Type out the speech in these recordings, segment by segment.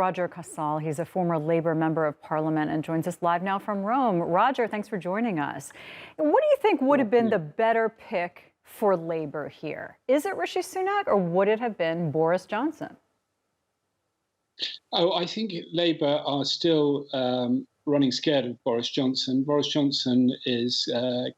Roger Casale. He's a former Labour member of Parliament and joins us live now from Rome. Roger, thanks for joining us. What do you think would have been the better pick for Labour here? Is it Rishi Sunak or would it have been Boris Johnson? Oh, I think Labour are still running scared of Boris Johnson. Boris Johnson is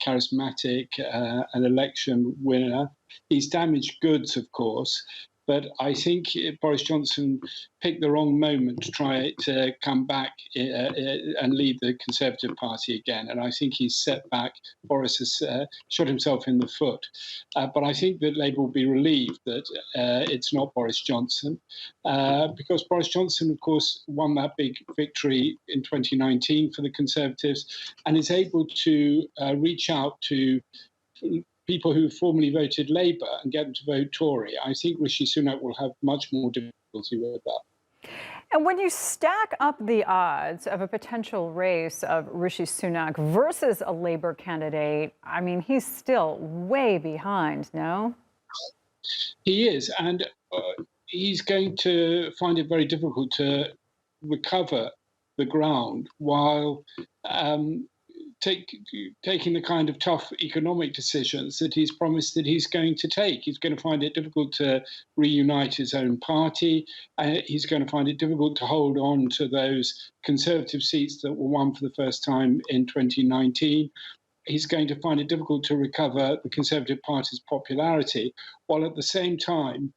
charismatic, an election winner. He's damaged goods, of course, but I think Boris Johnson picked the wrong moment to try to come back and lead the Conservative Party again. And I think he's set back. Boris has shot himself in the foot. But I think that Labour will be relieved that it's not Boris Johnson, because Boris Johnson, of course, won that big victory in 2019 for the Conservatives and is able to reach out to people who formerly voted Labour and get them to vote Tory. I think Rishi Sunak will have much more difficulty with that. And when you stack up the odds of a potential race of Rishi Sunak versus a Labour candidate, I mean, he's still way behind, no? He is, and he's going to find it very difficult to recover the ground while taking the kind of tough economic decisions that he's promised that he's going to take. He's going to find it difficult to reunite his own party. He's going to find it difficult to hold on to those Conservative seats that were won for the first time in 2019. He's going to find it difficult to recover the Conservative Party's popularity, while at the same time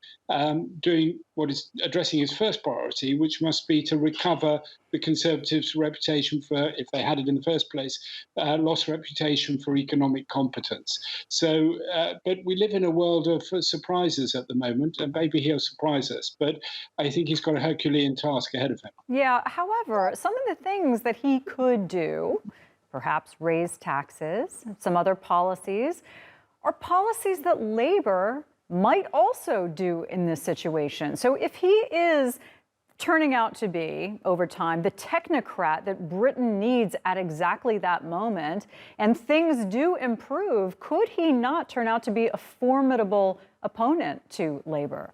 doing what is addressing his first priority, which must be to recover the Conservatives' reputation for, if they had it in the first place, lost reputation for economic competence. So, but we live in a world of surprises at the moment, and maybe he'll surprise us. But I think he's got a Herculean task ahead of him. Yeah, however, some of the things that he could do, perhaps raise taxes, some other policies, are policies that Labour might also do in this situation. So if he is turning out to be, over time, the technocrat that Britain needs at exactly that moment, and things do improve, could he not turn out to be a formidable opponent to Labour?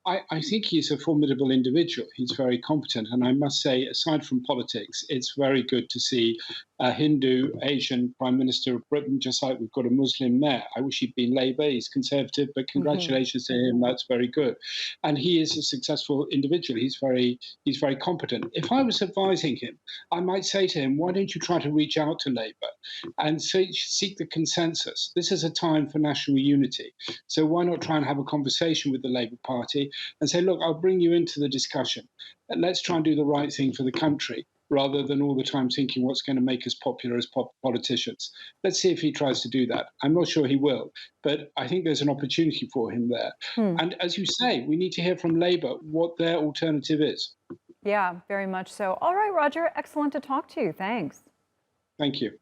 I think he's a formidable individual. He's very competent. And I must say, aside from politics, it's very good to see a Hindu Asian Prime Minister of Britain, just like we've got a Muslim mayor. I wish he'd been Labour. He's Conservative, but congratulations to him. That's very good. And he is a successful individual. He's very competent. If I was advising him, I might say to him, why don't you try to reach out to Labour and seek the consensus? This is a time for national unity. So why not try and have a conversation with the Labour Party and say, look, I'll bring you into the discussion. And let's try and do the right thing for the country, rather than all the time thinking what's going to make us popular as politicians. Let's see if he tries to do that. I'm not sure he will, but I think there's an opportunity for him there. And as you say, we need to hear from Labour what their alternative is. Yeah, very much so. All right, Roger, excellent to talk to you. Thanks. Thank you.